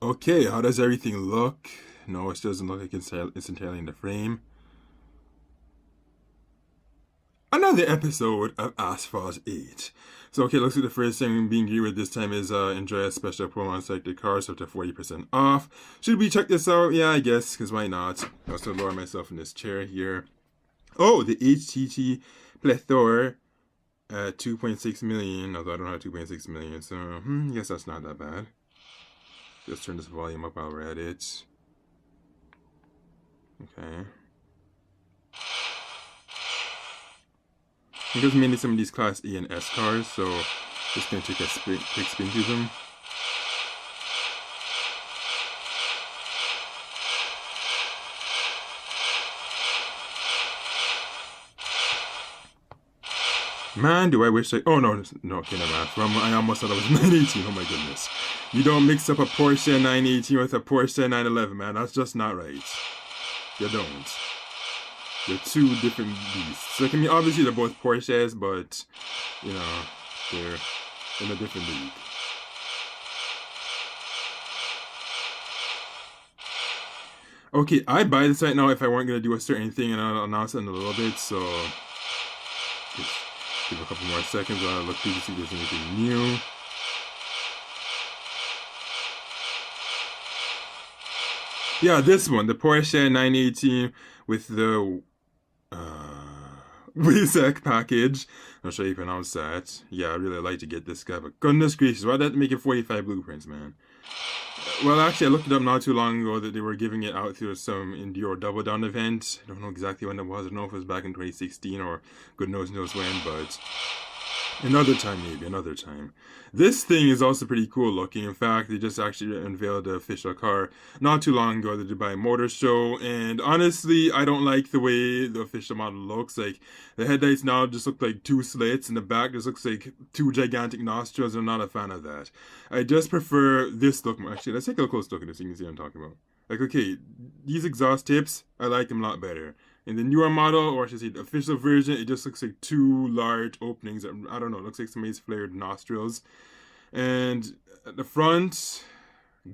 Okay, how does everything look? No, it doesn't look like it's entirely in the frame. Another episode of Asphalt 8. So, okay, looks like the first thing I'm being greeted with this time is enjoy a special promo on selected cars up to 40% off. Should we check this out? Yeah, I guess, because why not? I'll also lower myself in this chair here. Oh, the HTT Plethora at 2.6 million, although I don't have 2.6 million, so I guess that's not that bad. Just turn this volume up while we're at it. Okay. Because mainly some of these Class A and S cars, so just gonna take a quick spin through them. Man, do I wish I... Oh, no, okay, never mind. I almost thought it was 918. Oh, my goodness. You don't mix up a Porsche 918 with a Porsche 911, man. That's just not right. You don't. They're two different beasts. Like, I mean, obviously they're both Porsches, but, you know, they're in a different league. Okay, I'd buy this right now if I weren't going to do a certain thing, and I'll announce it in a little bit, so... Just give a couple more seconds while I look through to see if there's anything new. Yeah, this one, the Porsche 918 with the Guuzaka package. I'm not sure how you pronounce that. Yeah, I really like to get this guy, but goodness gracious, why'd that make it 45 blueprints, man? Well, actually, I looked it up not too long ago that they were giving it out through some Enduro Double Down event. I don't know exactly when it was. I don't know if it was back in 2016 or good knows when, but another time, maybe, another time. This thing is also pretty cool looking. In fact, they just actually unveiled the official car not too long ago at the Dubai Motor Show. And honestly, I don't like the way the official model looks. Like, the headlights now just look like two slits, and the back just looks like two gigantic nostrils. I'm not a fan of that. I just prefer this look. Actually, let's take a close look at this so you can see what I'm talking about. Like, okay, these exhaust tips, I like them a lot better. In the newer model, or I should say the official version, it just looks like two large openings. I don't know, it looks like somebody's flared nostrils. And at the front,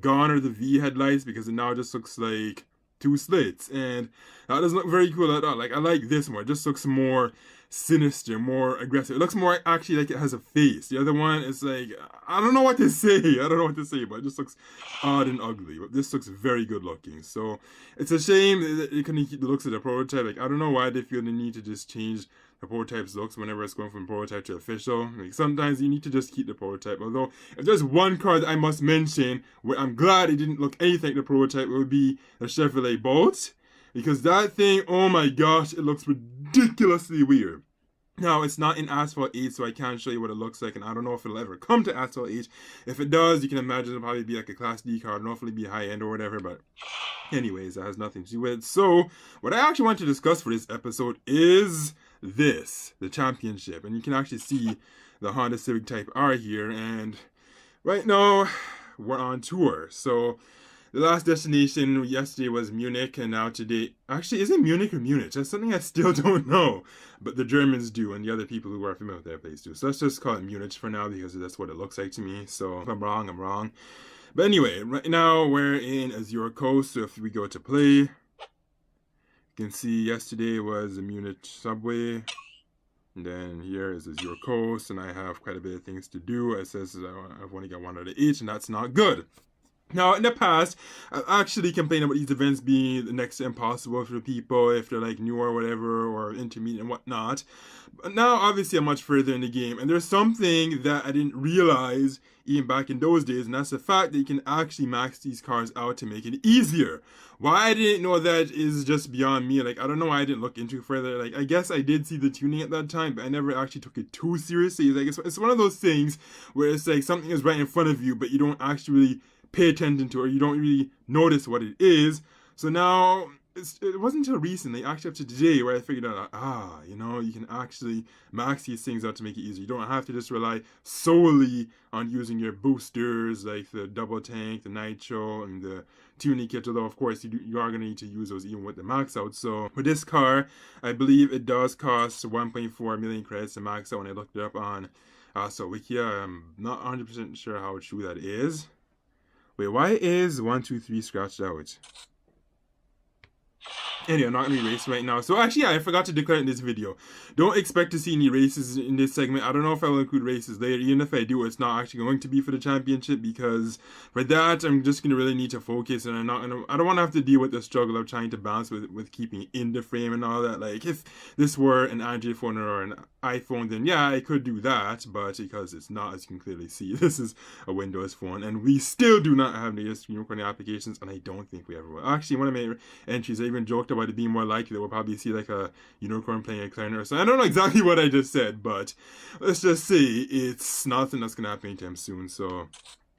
gone are the V headlights because it now just looks like two slits. And that doesn't look very cool at all. Like, I like this more. It just looks more sinister, more aggressive. It looks more actually like it has a face. The other one is like, I don't know what to say. I don't know what to say, but it just looks odd and ugly. But this looks very good looking. So it's a shame that it couldn't keep the looks of the prototype. Like, I don't know why they feel the need to just change the prototype's looks whenever it's going from prototype to official. Like, sometimes you need to just keep the prototype. Although, if there's one car that I must mention where I'm glad it didn't look anything like the prototype, it would be the Chevrolet Bolt. Because that thing, oh my gosh, it looks ridiculously weird. Now, it's not in Asphalt 8, so I can't show you what it looks like, and I don't know if it'll ever come to Asphalt 8. If it does, you can imagine it'll probably be like a Class D car. I don't know if it'll be high-end or whatever, but anyways, that has nothing to do with it. So, what I actually want to discuss for this episode is this, the championship. And you can actually see the Honda Civic Type R here, and right now, we're on tour. So, the last destination yesterday was Munich, and now today... Actually, is it Munich or Munich? That's something I still don't know. But the Germans do, and the other people who are familiar with that place do. So let's just call it Munich for now, because that's what it looks like to me. So if I'm wrong, I'm wrong. But anyway, right now we're in Azure Coast, so if we go to play, you can see yesterday was the Munich subway. And then here is Azure Coast, and I have quite a bit of things to do. It says I've only got one out of each, and that's not good. Now, in the past, I've actually complained about these events being the next to impossible for people if they're like new or whatever, or intermediate and whatnot. But now, obviously, I'm much further in the game, and there's something that I didn't realize even back in those days, and that's the fact that you can actually max these cars out to make it easier. Why I didn't know that is just beyond me. Like, I don't know why I didn't look into it further. Like, I guess I did see the tuning at that time, but I never actually took it too seriously. Like, it's one of those things where it's like something is right in front of you, but you don't actually pay attention to, or you don't really notice what it is. So now, it wasn't until recently, actually up to today, where I figured out, you can actually max these things out to make it easier. You don't have to just rely solely on using your boosters, like the double tank, the nitro, and the tuning kit, although of course you are going to need to use those even with the max out. So for this car, I believe it does cost 1.4 million credits to max out when I looked it up on Wikia. I'm not 100% sure how true that is. Wait, why is 1, 2, 3 scratched out? Anyway, I'm not going to be racing right now. So actually, yeah, I forgot to declare in this video. Don't expect to see any races in this segment. I don't know if I will include races later. Even if I do, it's not actually going to be for the championship, because for that, I'm just going to really need to focus, and I don't want to have to deal with the struggle of trying to balance with keeping in the frame and all that. Like, if this were an Android phone or an iPhone, then yeah, I could do that, but because it's not, as you can clearly see, this is a Windows phone, and we still do not have native screen recording applications, and I don't think we ever will. Actually, one of my entries, I even joked about it being more likely that we'll probably see like a unicorn playing a clarinet or something. I don't know exactly what I just said, but let's just say it's nothing that's gonna happen anytime soon. So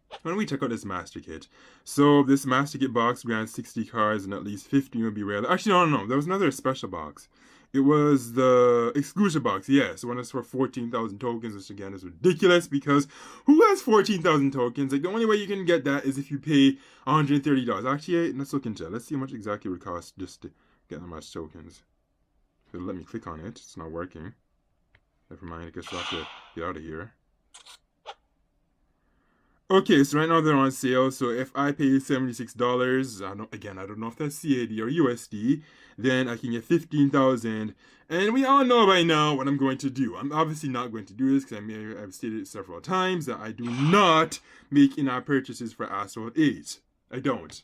why don't we check out this master kit? So this master kit box grants 60 cards and at least 15 will be rare. Actually, no, there was another special box. It was the exclusive box, yes. One is for 14,000 tokens, which again is ridiculous, because who has 14,000 tokens? Like, the only way you can get that is if you pay $130. Actually, let's look into it. Let's see how much exactly it would cost just to get that much tokens. It'll let me click on it. It's not working. Never mind, I guess I'll have to get out of here. Okay, so right now they're on sale. So if I pay $76, I don't know if that's CAD or USD, then I can get 15,000. And we all know by now what I'm going to do. I'm obviously not going to do this because I've stated it several times that I do not make in-app purchases for Asphalt 8. I don't.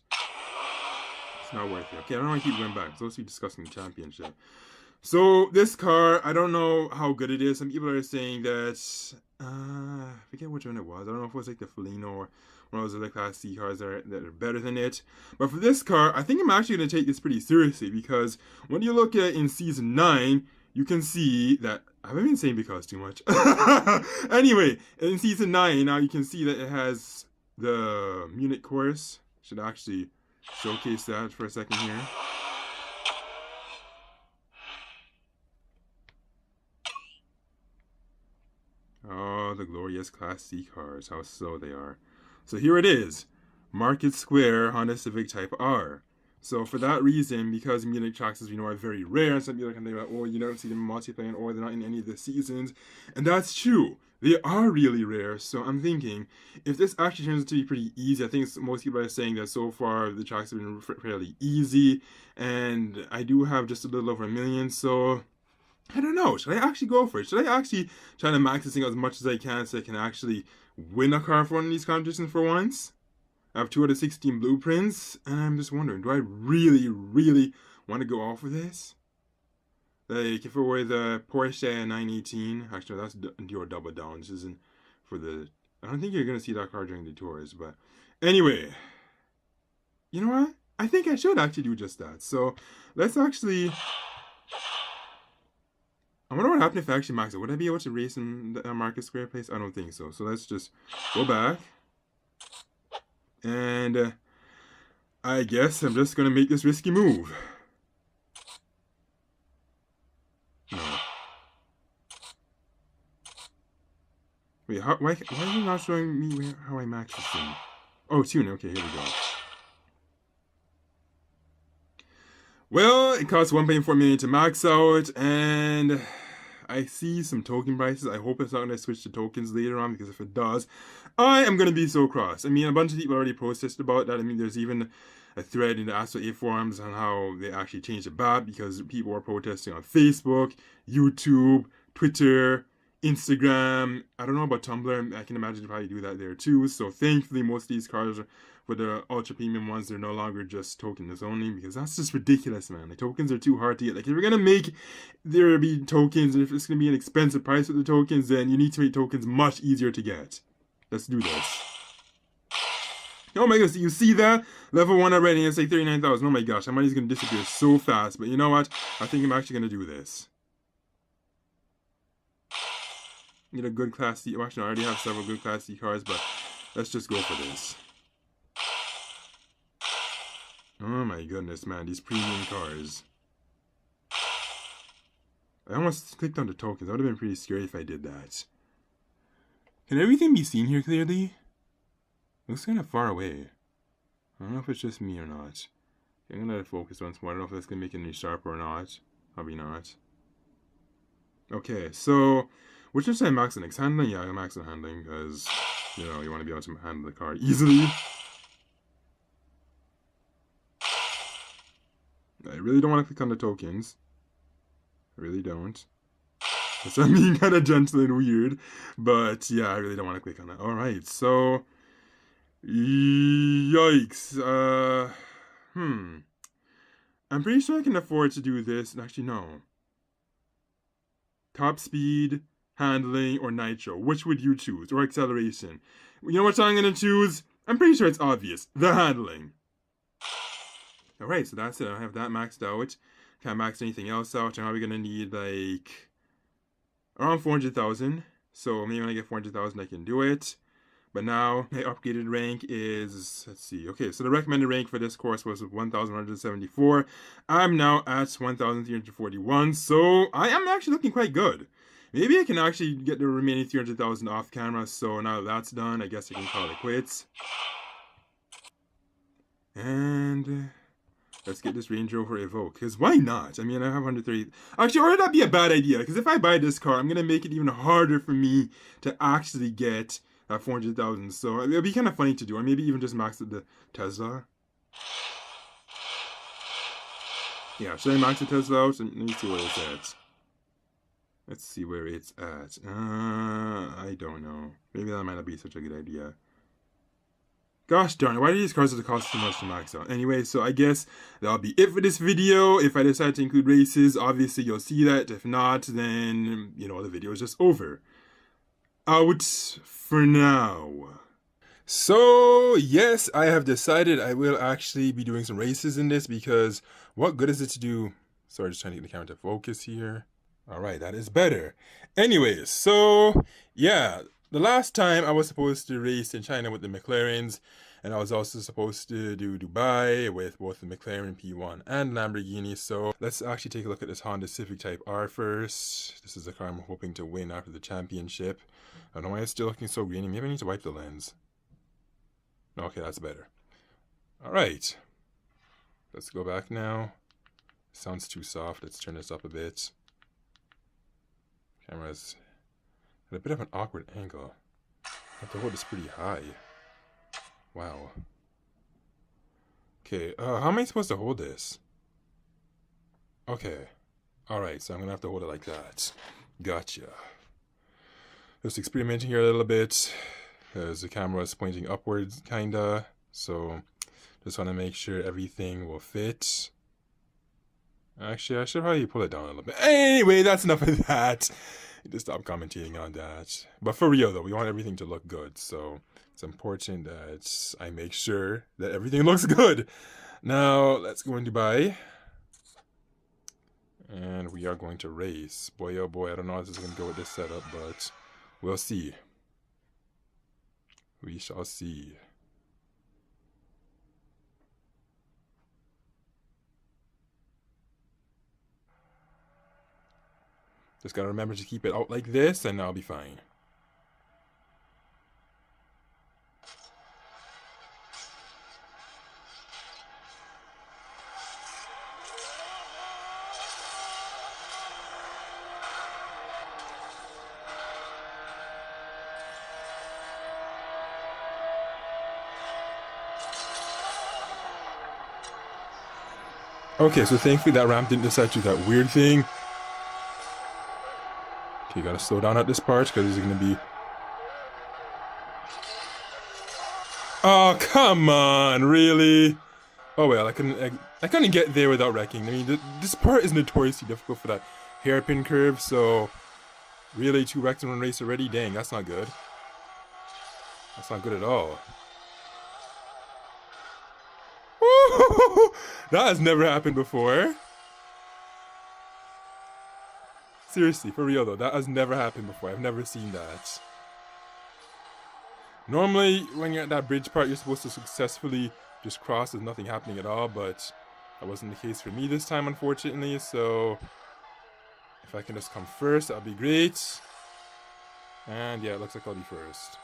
It's not worth it. Okay, I don't want to keep going back. It's also discussing the championship. So this car, I don't know how good it is. Some people are saying that I forget which one it was. I don't know if it was like the Felino or one of those other Class C cars that are better than it. But for this car, I think I'm actually going to take this pretty seriously, because when you look at in Season 9, you can see that I've been saying because too much. Anyway, in Season 9, now you can see that it has the Munich course. Should actually showcase that for a second here. Oh, the glorious Class C cars, how slow they are. So here it is, Market Square Honda Civic Type R. So for that reason, because Munich tracks, as we know, are very rare, and some people can think about, oh, you don't see them multiplaying, or they're not in any of the seasons, and that's true. They are really rare, so I'm thinking, if this actually turns out to be pretty easy, I think most people are saying that so far the tracks have been fairly easy, and I do have just a little over 1 million, so I don't know. Should I actually go for it? Should I actually try to max this thing as much as I can so I can actually win a car for one of these competitions for once? I have 2 out of 16 blueprints, and I'm just wondering, do I really, really want to go off with this? Like, if it were the Porsche 918, actually, that's your double down. This isn't for the... I don't think you're going to see that car during the tours, but... Anyway, you know what? I think I should actually do just that. So, let's actually... I wonder what happened if I actually max it. Would I be able to race in the Market Square place? I don't think so. So let's just go back. And I guess I'm just going to make this risky move. No. Wait, why is it not showing me how I max this thing? Oh, tune. Okay, here we go. Well, it costs 1.4 million to max out, and I see some token prices. I hope it's not going to switch to tokens later on, because if it does, I am going to be so cross. I mean, a bunch of people already protested about that. I mean, there's even a thread in the Asphalt 8 forums on how they actually changed the BAP, because people were protesting on Facebook, YouTube, Twitter, Instagram. I don't know about Tumblr. I can imagine they probably do that there too. So thankfully, most of these cars are, for the ultra premium ones, they're no longer just tokens only, because that's just ridiculous, man. The tokens are too hard to get. Like, if you're gonna make there be tokens, and if it's gonna be an expensive price for the tokens, then you need to make tokens much easier to get. Let's do this. Oh my gosh, you see that? Level 1 already, it's like 39,000. Oh my gosh, that money's gonna disappear so fast. But you know what? I think I'm actually gonna do this. Get a good Class C. Well, actually, I already have several good Class C cars, but let's just go for this. Oh my goodness, man, these premium cars. I almost clicked on the tokens. That would have been pretty scary if I did that. Can everything be seen here clearly? Looks kind of far away. I don't know if it's just me or not. I'm gonna let it focus once more. I don't know if that's gonna make it any sharper or not. Probably not. Okay, so which should I max on? Handling? Yeah, I'm maxing handling because, you know, you want to be able to handle the car easily. really don't want to click on the tokens. I really don't. So I'm being kind of gentle and weird. But yeah, I really don't want to click on that. Alright, so... Yikes. I'm pretty sure I can afford to do this. Actually, no. Top speed, handling, or nitro. Which would you choose? Or acceleration? You know what I'm going to choose? I'm pretty sure it's obvious. The handling. Alright, so that's it. I have that maxed out. Can't max anything else out. I'm probably going to need like around 400,000. So maybe when I get 400,000 I can do it. But now my upgraded rank is, let's see, okay, so the recommended rank for this course was 1,174. I'm now at 1,341, so I am actually looking quite good. Maybe I can actually get the remaining 300,000 off camera, so now that that's done, I guess I can call it quits. And let's get this Range Rover Evoque, because why not? I mean, I have 130. Actually, or would that be a bad idea? Because if I buy this car, I'm going to make it even harder for me to actually get 400,000, so it'll be kind of funny to do, or maybe even just max the Tesla. Yeah, should I max the Tesla out? Let me see where it's at. Let's see where it's at. I don't know. Maybe that might not be such a good idea. Gosh darn it, why do these cars have to cost so much to max out? Anyway, so I guess that'll be it for this video. If I decide to include races, obviously you'll see that. If not, then, you know, the video is just over. Out for now. So yes, I have decided I will actually be doing some races in this, because what good is it to do? Sorry, just trying to get the camera to focus here. All right, that is better. Anyways, so yeah, the last time I was supposed to race in China with the McLarens, and I was also supposed to do Dubai with both the McLaren P1 and Lamborghini. So let's actually take a look at this Honda Civic Type R first. This is the car I'm hoping to win after the championship. I don't know why it's still looking so greeny. Maybe I need to wipe the lens. Okay, that's better. Alright. Let's go back now. Sounds too soft. Let's turn this up a bit. Camera's at a bit of an awkward angle. I have to hold this pretty high. Wow. Okay, how am I supposed to hold this? Okay. Alright, so I'm gonna have to hold it like that. Gotcha. Just experimenting here a little bit, because the camera is pointing upwards, kinda. So, just want to make sure everything will fit. Actually, I should probably pull it down a little bit. Anyway, that's enough of that. Just stop commentating on that. But for real though, we want everything to look good, so it's important that I make sure that everything looks good. Now, let's go in Dubai. And we are going to race. Boy, oh boy, I don't know how this is going to go with this setup, but we'll see. We shall see. Just gotta remember to keep it out like this, and I'll be fine. Okay, so thankfully that ramp didn't decide to do that weird thing. Okay, gotta slow down at this part, because it's gonna be... Oh, come on, really? Oh well, I couldn't get there without wrecking. I mean, this part is notoriously difficult for that hairpin curve, so... Really, 2 wrecks in one race already? Dang, that's not good. That's not good at all. That has never happened before. Seriously, for real though, that has never happened before. I've never seen that. Normally, when you're at that bridge part, you're supposed to successfully just cross with nothing happening at all, but that wasn't the case for me this time, unfortunately, so if I can just come first, that'll be great. And yeah, it looks like I'll be first.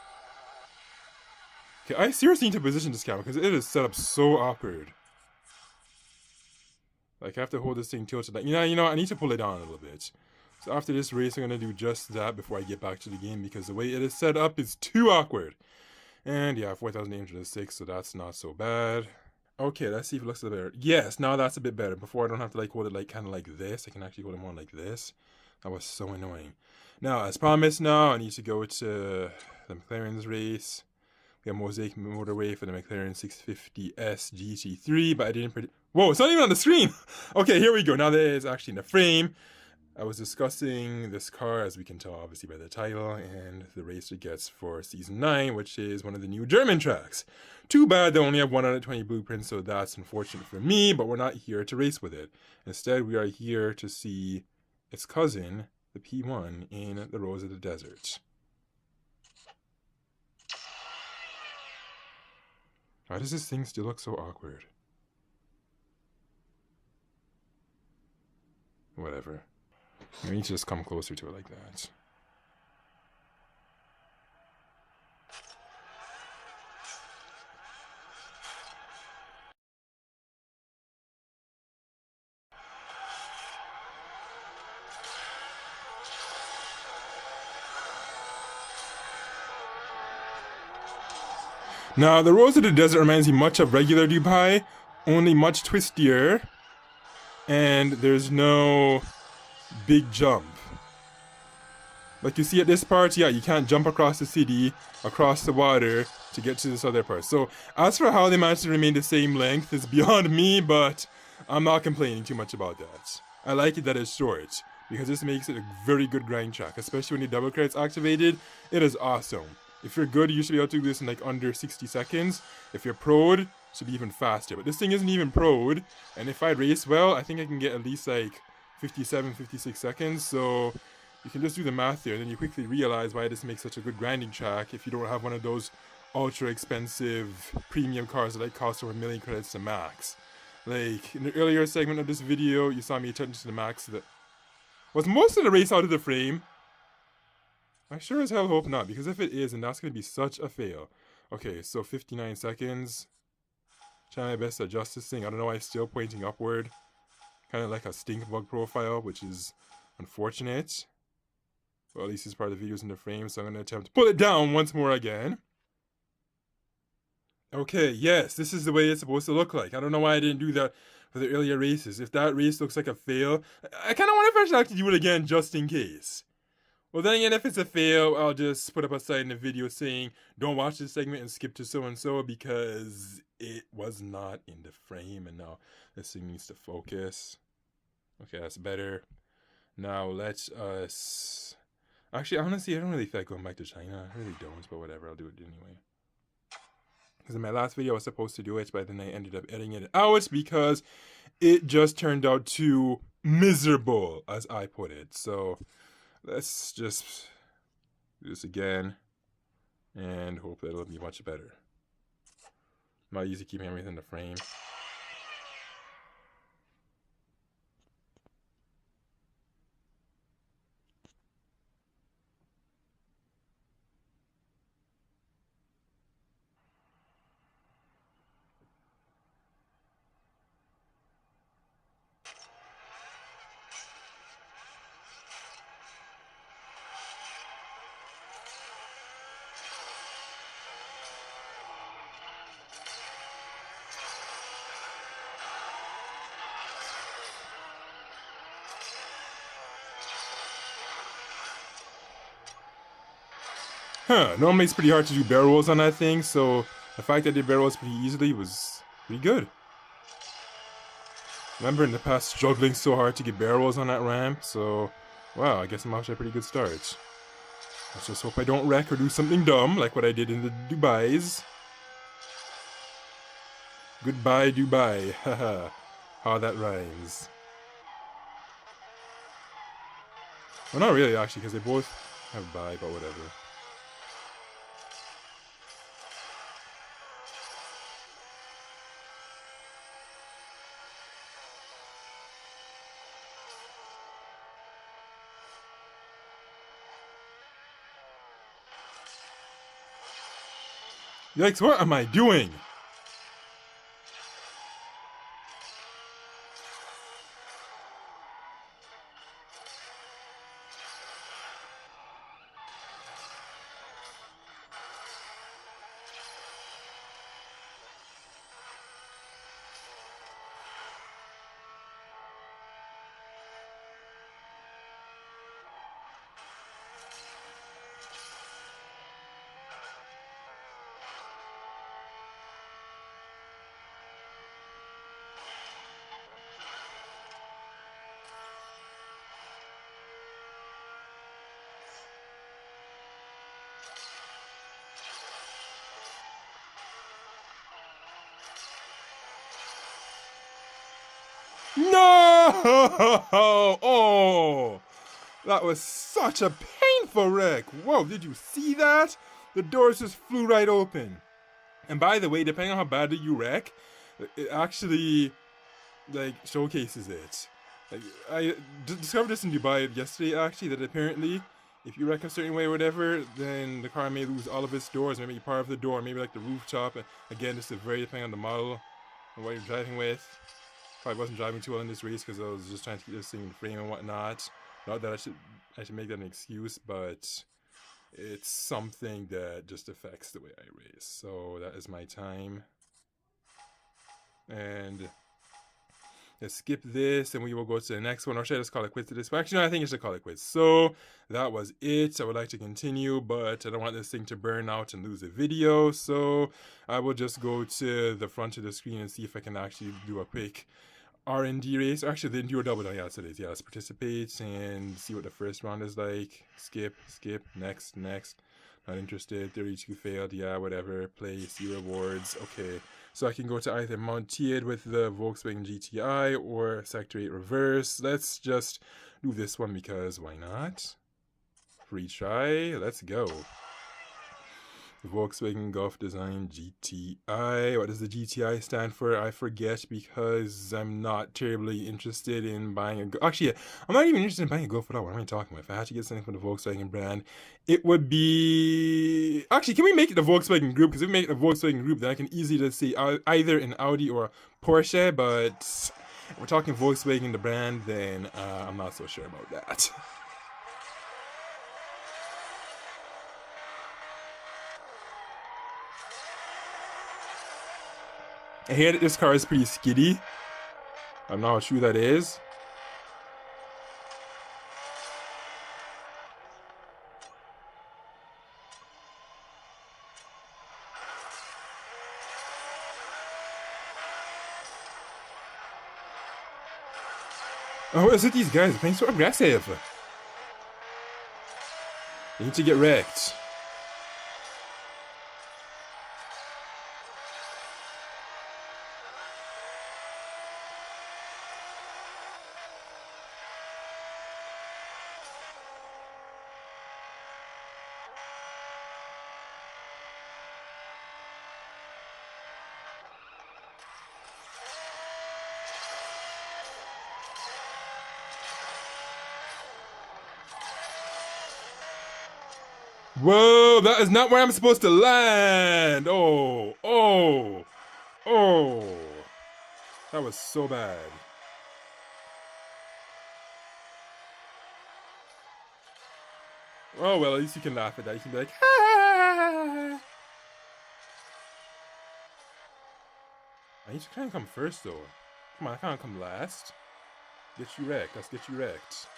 Okay, I seriously need to position this camera, because it is set up so awkward. Like, I have to hold this thing tilted. Like, you know, I need to pull it down a little bit. So after this race, I'm going to do just that before I get back to the game, because the way it is set up is too awkward. And yeah, 4,806, so that's not so bad. Okay, let's see if it looks a bit better. Yes, now that's a bit better. Before I don't have to like hold it like kind of like this. I can actually hold it more like this. That was so annoying. Now, as promised, now I need to go to the McLaren's race. We have Mosaic Motorway for the McLaren 650S GT3, but I didn't predict. Whoa, it's not even on the screen. Okay, here we go. Now that it is actually in the frame. I was discussing this car, as we can tell obviously by the title, and the race it gets for Season 9, which is one of the new German tracks. Too bad they only have 120 blueprints, so that's unfortunate for me, but we're not here to race with it. Instead, we are here to see its cousin, the P1, in the Rose of the Desert. Why does this thing still look so awkward? Whatever. We need to just come closer to it like that. Now, the Rose of the Desert reminds me much of regular Dubai, only much twistier, and there's no big jump. Like you see at this part, yeah, you can't jump across the city, across the water, to get to this other part. So, as for how they managed to remain the same length is beyond me, but I'm not complaining too much about that. I like it that it's short, because this makes it a very good grind track, especially when the double credit's activated. It is awesome. If you're good, you should be able to do this in like under 60 seconds. If you're pro'd, it should be even faster. But this thing isn't even pro'd, and if I race well, I think I can get at least like 57, 56 seconds, so you can just do the math there, and then you quickly realize why this makes such a good grinding track if you don't have one of those ultra expensive premium cars that like cost over 1 million credits to max. Like, in the earlier segment of this video, you saw me attempting to the max that was most of the race out of the frame. I sure as hell hope not, because if it is, then that's going to be such a fail. Okay, so 59 seconds. Trying my best to adjust this thing. I don't know why it's still pointing upward. Kind of like a stink bug profile, which is unfortunate. Well, at least it's part of the videos in the frame, so I'm going to attempt to pull it down once more again. Okay, yes, this is the way it's supposed to look like. I don't know why I didn't do that for the earlier races. If that race looks like a fail, I kind of want to actually do it again just in case. Well, then again, if it's a fail, I'll just put up a sign in the video saying, don't watch this segment and skip to so-and-so because it was not in the frame. And now this thing needs to focus. Okay, that's better. Now let's us... Actually, honestly, I don't really feel like going back to China. I really don't, but whatever, I'll do it anyway. Because in my last video, I was supposed to do it, but then I ended up editing it out because it just turned out too miserable, as I put it. So let's just do this again and hope that it'll be much better. I'm not easy keeping everything in the frame. Normally it's pretty hard to do barrel rolls on that thing, so the fact that I did barrel rolls pretty easily was pretty good. Remember in the past struggling so hard to get barrel rolls on that ramp, so wow, I guess I'm off to a pretty good start. Let's just hope I don't wreck or do something dumb like what I did in the Dubais. Goodbye Dubai, haha, how that rhymes. Well, not really actually, because they both have bye, but whatever. Yikes, what am I doing? No! Oh! That was such a painful wreck. Whoa, did you see that? The doors just flew right open. And by the way, depending on how badly you wreck, it actually, like, showcases it. Like, I discovered this in Dubai yesterday, actually, that apparently, if you wreck a certain way or whatever, then the car may lose all of its doors, maybe part of the door, maybe like the rooftop. Again, this is very depending on the model and what you're driving with. Probably wasn't driving too well in this race because I was just trying to keep this thing in frame and whatnot. Not that I should make that an excuse, but it's something that just affects the way I race. So that is my time. And let's skip this and we will go to the next one. Or should I just call it quits to this? But actually, no, I think I should call it quits. So that was it. I would like to continue, but I don't want this thing to burn out and lose a video. So I will just go to the front of the screen and see if I can actually do a quick R&D race. Actually, they didn't do a double down. Yeah, so it is. Yeah, let's participate and see what the first round is like. Skip, next. Not interested. 32 failed. Yeah, whatever. Play, see rewards. Okay. So I can go to either Mounted with the Volkswagen GTI or Sector 8 Reverse. Let's just do this one because why not? Free try. Let's go. Volkswagen Golf Design GTI. What does the GTI stand for? I forget because I'm not terribly interested in buying a... Actually, I'm not even interested in buying a Golf at all. What am I talking about? If I had to get something from the Volkswagen brand, it would be... Actually, can we make it the Volkswagen Group? Because if we make it the Volkswagen Group, then I can easily just see either an Audi or a Porsche, but if we're talking Volkswagen, the brand, then I'm not so sure about that. I hear that this car is pretty skiddy. I'm not sure who that is. Oh, is it these guys? They're playing so aggressive. They need to get wrecked. Whoa, that is not where I'm supposed to land. Oh. That was so bad. Oh, well, at least you can laugh at that. You can be like, ah. I need to kind of come first, though. Come on, I can't come last. Get you wrecked. Let's get you wrecked.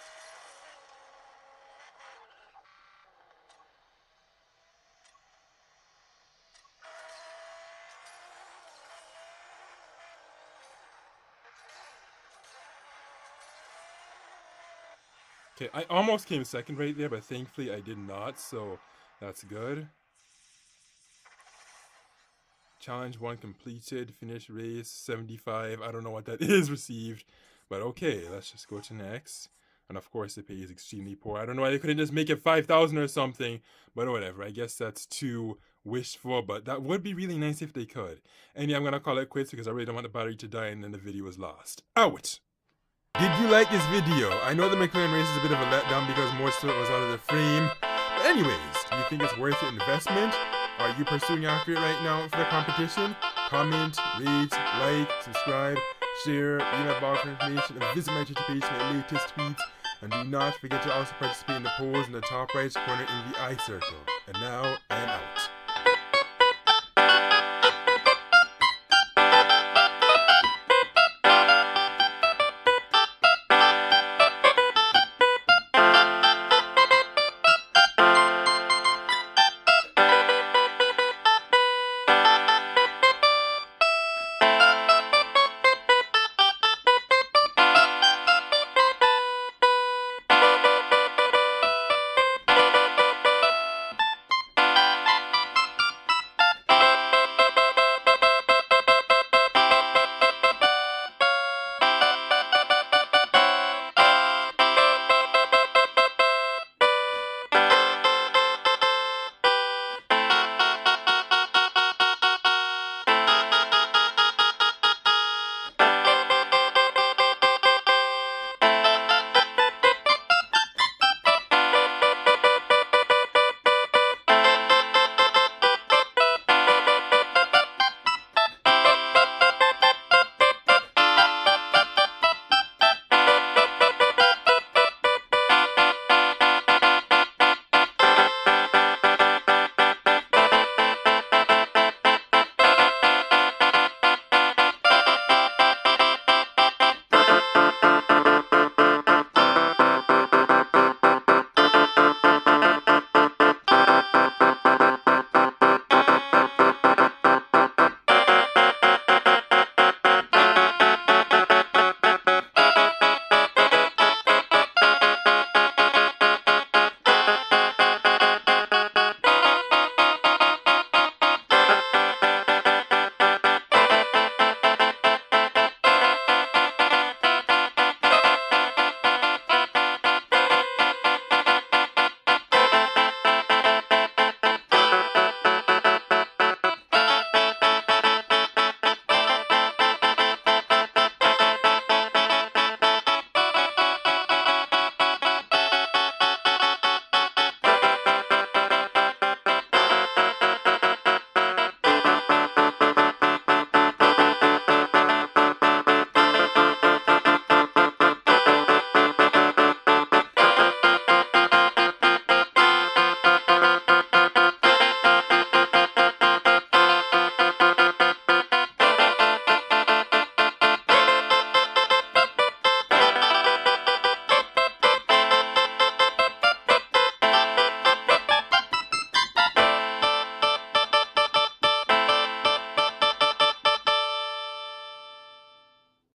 Okay, I almost came second right there, but thankfully I did not, so that's good. Challenge 1 completed, finish race, 75, I don't know what that is received, but okay, let's just go to next. And of course the pay is extremely poor. I don't know why they couldn't just make it 5,000 or something, but whatever, I guess that's too wishful, but that would be really nice if they could. And yeah, I'm gonna call it quits because I really don't want the battery to die and then the video is lost. Out! Did you like this video? I know the McLaren race is a bit of a letdown because most of it was out of the frame. But anyways, do you think it's worth the investment? Are you pursuing after it right now for the competition? Comment, rate, like, subscribe, share, email blog for information, and visit my Twitter page for my latest tweets. And do not forget to also participate in the polls in the top right corner in the I circle. And now, I am out.